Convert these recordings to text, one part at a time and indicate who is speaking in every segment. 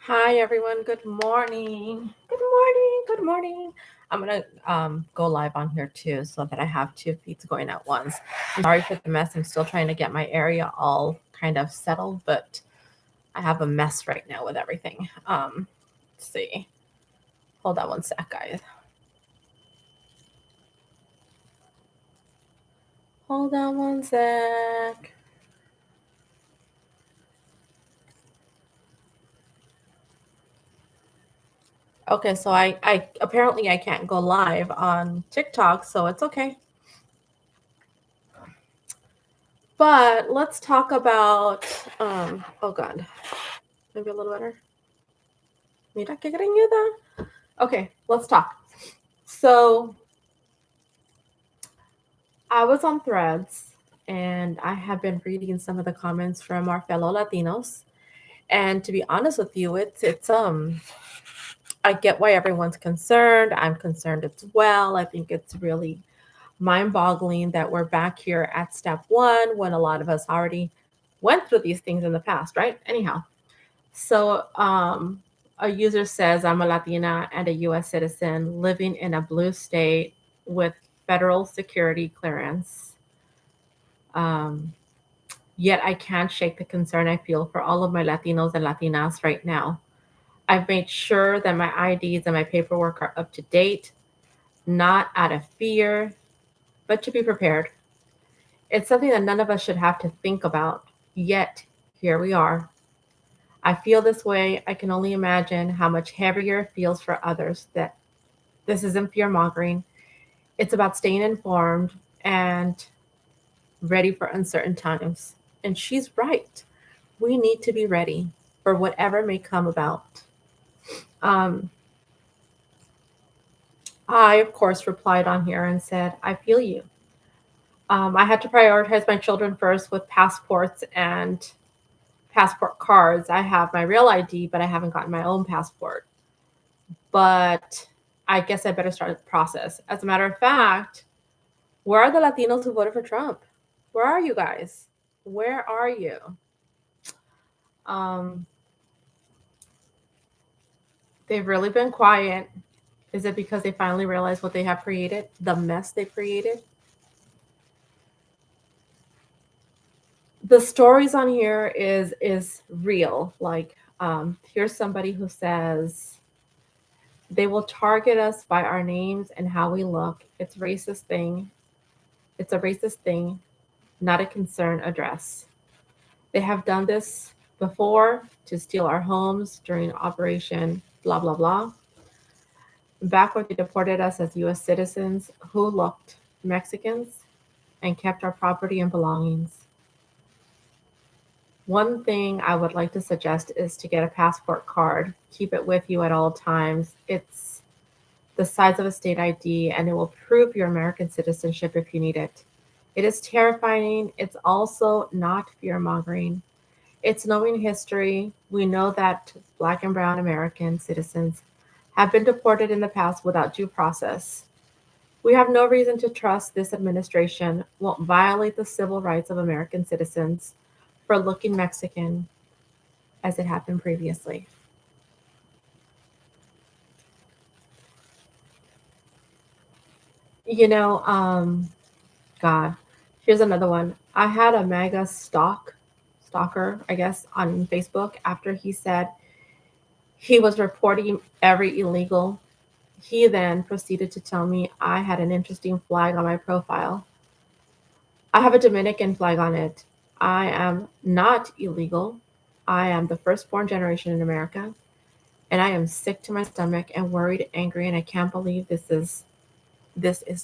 Speaker 1: Hi everyone. Good morning. Good morning. Good morning. I'm gonna go live on here too, so that I have two feeds going at once. I'm sorry for the mess. I'm still trying to get my area all kind of settled, but I have a mess right now with everything. Let's see. Hold on one sec, guys. Hold on one sec. Okay, so I apparently I can't go live on TikTok, so it's okay. But let's talk about oh god, maybe a little better. Mira qué greñuda. Okay, let's talk. So I was on Threads and I have been reading some of the comments from our fellow Latinos. And to be honest with you, it's I get why everyone's concerned. I'm concerned as well. I think it's really mind-boggling that we're back here at step one when a lot of us already went through these things in the past, right? Anyhow, so a user says, I'm a Latina and a US citizen living in a blue state with federal security clearance. Um, Yet I can't shake the concern I feel for all of my Latinos and Latinas right now. I've made sure that my IDs and my paperwork are up to date, not out of fear, but to be prepared. It's something that none of us should have to think about. Yet here we are. I feel this way. I can only imagine how much heavier it feels for others. That this isn't fear mongering. It's about staying informed and ready for uncertain times. And she's right. We need to be ready for whatever may come about. Um, I, of course, replied on here and said, I feel you. I had to prioritize my children first with passports and passport cards. I have my real ID, but I haven't gotten my own passport. But I guess I better start the process. As a matter of fact, where are the Latinos who voted for Trump? Where are you guys? Where are you? Um, they've really been quiet. Is it because they finally realized what they have created, the mess they created? The stories on here is real. Like, here's somebody who says they will target us by our names and how we look. It's racist thing. It's a racist thing, not a concern address. They have done this before to steal our homes during Operation blah blah blah. Back when they deported us as US citizens who looked Mexicans and kept our property and belongings. One thing I would like to suggest is to get a passport card. Keep it with you at all times. It's the size of a state ID and it will prove your American citizenship if you need it. It is terrifying. It's also not fear mongering. It's knowing history. We know that Black and Brown American citizens have been deported in the past without due process. We have no reason to trust this administration won't violate the civil rights of American citizens for looking Mexican as it happened previously. You know, God, here's another one. I had a mega stalker, I guess, on Facebook after he said he was reporting every illegal. He then proceeded to tell me I had an interesting flag on my profile. I have a Dominican flag on it. I am not illegal. I am the firstborn generation in America, and I am sick to my stomach and worried, angry, and I can't believe this is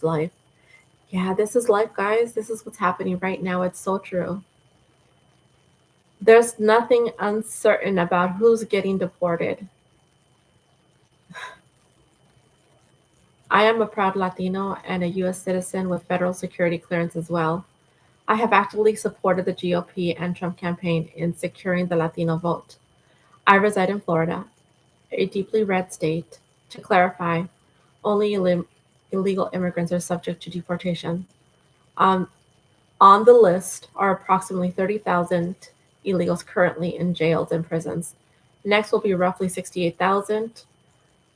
Speaker 1: life. Yeah, this is life, guys. This is what's happening right now. It's so true. There's nothing uncertain about who's getting deported. I am a proud Latino and a US citizen with federal security clearance as well. I have actively supported the GOP and Trump campaign in securing the Latino vote. I reside in Florida, a deeply red state. To clarify, only illegal immigrants are subject to deportation. Um, on the list are approximately 30,000 illegals currently in jails and prisons. Next will be roughly 68,000.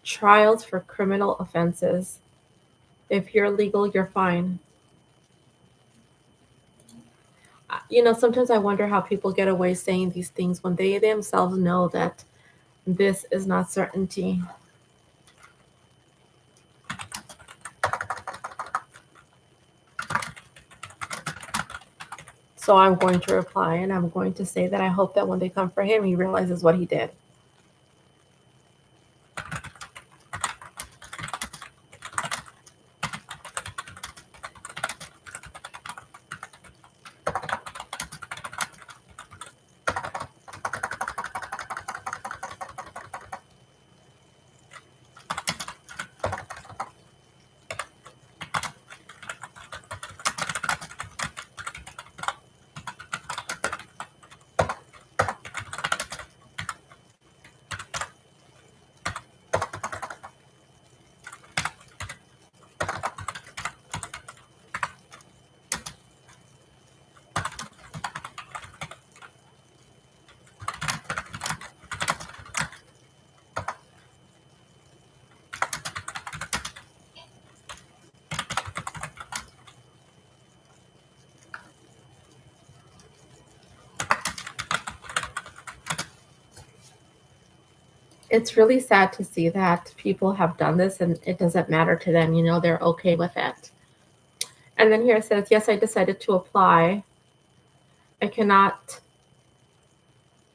Speaker 1: Trials for criminal offenses. If you're legal, you're fine. Sometimes I wonder how people get away saying these things when they themselves know that this is not certainty. So I'm going to reply and I'm going to say that I hope that when they come for him, he realizes what he did. It's really sad to see that people have done this and it doesn't matter to them. They're okay with it. And then here it says, yes, I decided to apply. I cannot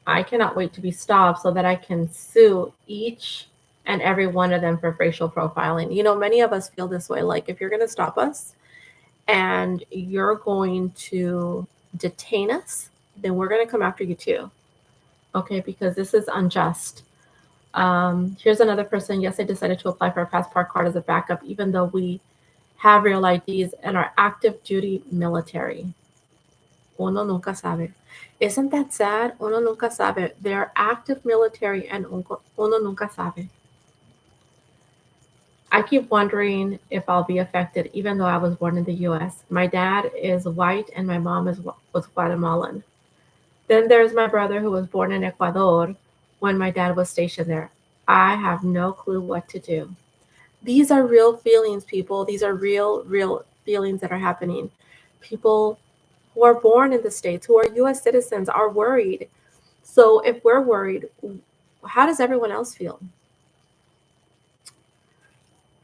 Speaker 1: I cannot wait to be stopped so that I can sue each and every one of them for racial profiling. Many of us feel this way. Like, if you're going to stop us and you're going to detain us, then we're going to come after you too. Okay, because this is unjust. Here's another person. Yes, I decided to apply for a passport card as a backup, even though we have real IDs and are active duty military. Uno nunca sabe. Isn't that sad? Uno nunca sabe. They're active military and uno nunca sabe. I keep wondering if I'll be affected, even though I was born in the US. My dad is white and my mom was Guatemalan. Then there's my brother who was born in Ecuador when my dad was stationed there. I have no clue what to do. These are real feelings, people. These are real feelings that are happening. People who are born in the States, who are US citizens, are worried. So if we're worried, how does everyone else feel?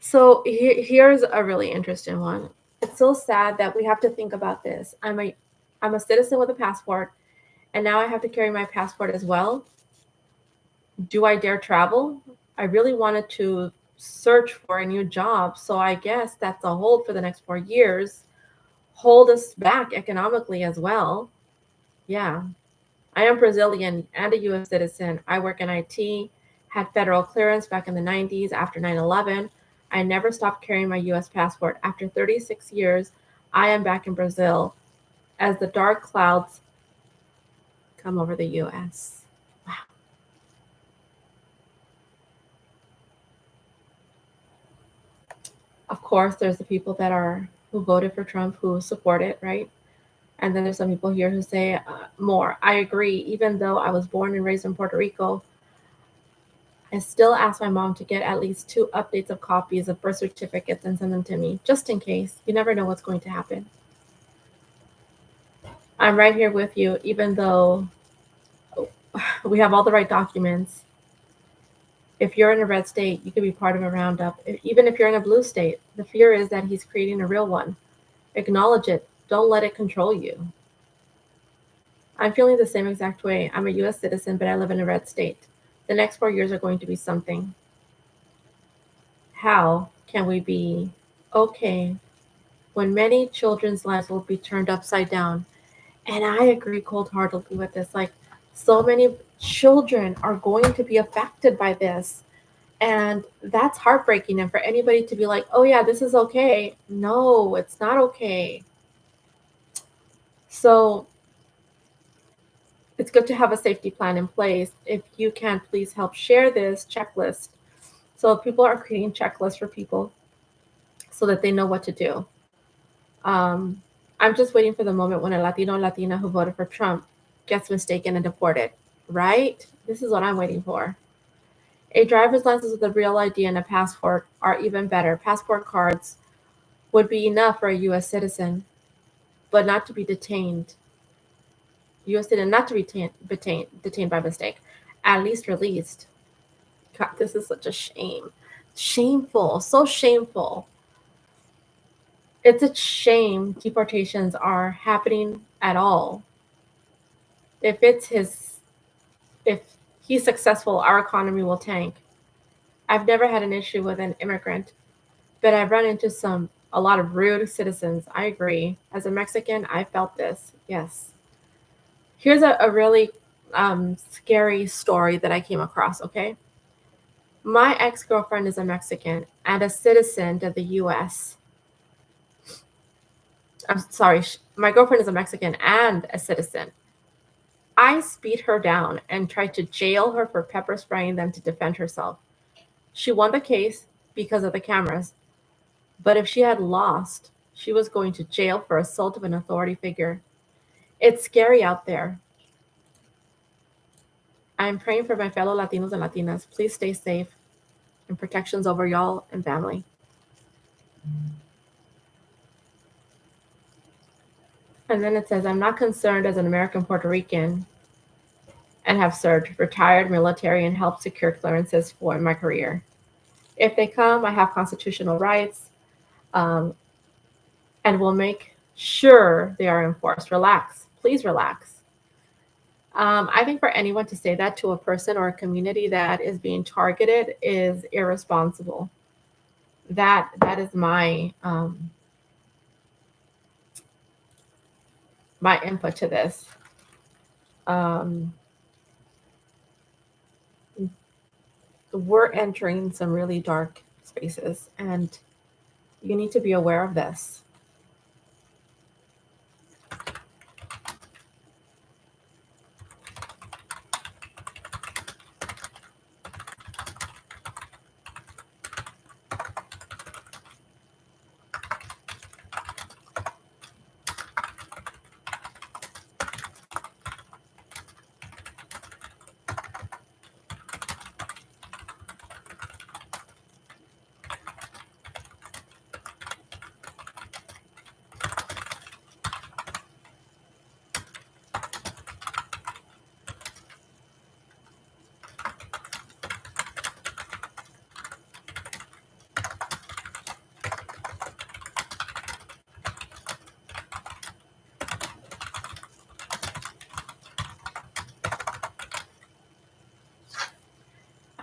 Speaker 1: So here's a really interesting one. It's so sad that we have to think about this. I'm a citizen with a passport, and now I have to carry my passport as well. Do I dare travel? I really wanted to search for a new job, so I guess that's a hold for the next 4 years. Hold us back economically as well. Yeah. I am Brazilian and a US citizen. I work in IT, had federal clearance back in the 90s after 9/11. I never stopped carrying my US passport. After 36 years, I am back in Brazil as the dark clouds come over the US. Wow. Of course, there's the people who voted for Trump who support it, right? And then there's some people here who say more. I agree. Even though I was born and raised in Puerto Rico, I still ask my mom to get at least 2 updates of copies of birth certificates and send them to me, just in case. You never know what's going to happen. I'm right here with you, even though we have all the right documents. If you're in a red state, you could be part of a roundup. Even if you're in a blue state, the fear is that he's creating a real one. Acknowledge it. Don't let it control you. I'm feeling the same exact way. I'm a US citizen, but I live in a red state. The next 4 years are going to be something. How can we be okay when many children's lives will be turned upside down? And I agree cold heartedly with this. Like, so many children are going to be affected by this. And that's heartbreaking. And for anybody to be like, oh, yeah, this is okay. No, it's not okay. So it's good to have a safety plan in place. If you can, please help share this checklist. So people are creating checklists for people so that they know what to do. Um, I'm just waiting for the moment when a Latino or Latina who voted for Trump gets mistaken and deported. right? This is what I'm waiting for. A driver's license with a real ID and a passport are even better. Passport cards would be enough for a U.S. citizen, but not to be detained. U.S. citizen not to be detained by mistake, at least released. God, this is such a shame. Shameful, so shameful. It's a shame deportations are happening at all. If it's his, if he's successful, our economy will tank. I've never had an issue with an immigrant, but I've run into a lot of rude citizens. I agree. As a Mexican, I felt this. Yes. Here's a really scary story that I came across. Okay, my ex girlfriend is a Mexican and a citizen of the U.S. I'm sorry, my girlfriend is a Mexican and a citizen. I speed her down and tried to jail her for pepper spraying them to defend herself. She won the case because of the cameras, but if she had lost, she was going to jail for assault of an authority figure. It's scary out there. I'm praying for my fellow Latinos and Latinas. Please stay safe and protections over y'all and family. And then it says, I'm not concerned as an American Puerto Rican and have served retired military and helped secure clearances for my career. If they come, I have constitutional rights um, and will make sure they are enforced. Relax. Please relax. I think for anyone to say that to a person or a community that is being targeted is irresponsible. That is my input to this. Um, we're entering some really dark spaces, and you need to be aware of this.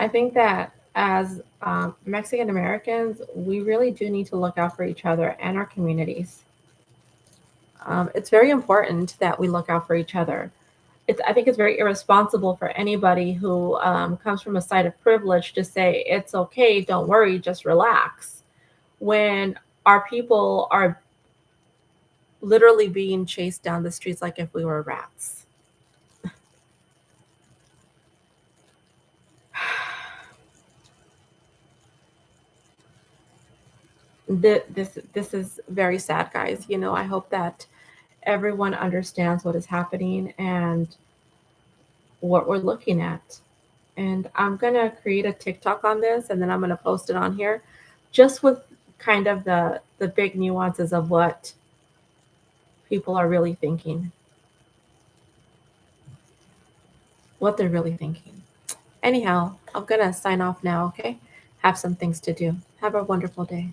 Speaker 1: I think that as Mexican Americans, we really do need to look out for each other and our communities. It's very important that we look out for each other. I think it's very irresponsible for anybody who comes from a side of privilege to say, it's okay, don't worry, just relax. When our people are literally being chased down the streets like if we were rats. This is very sad, guys. I hope that everyone understands what is happening and what we're looking at. And I'm gonna create a TikTok on this, and then I'm gonna post it on here, just with kind of the big nuances of what people are really thinking, what they're really thinking. Anyhow, I'm gonna sign off now. Okay, have some things to do. Have a wonderful day.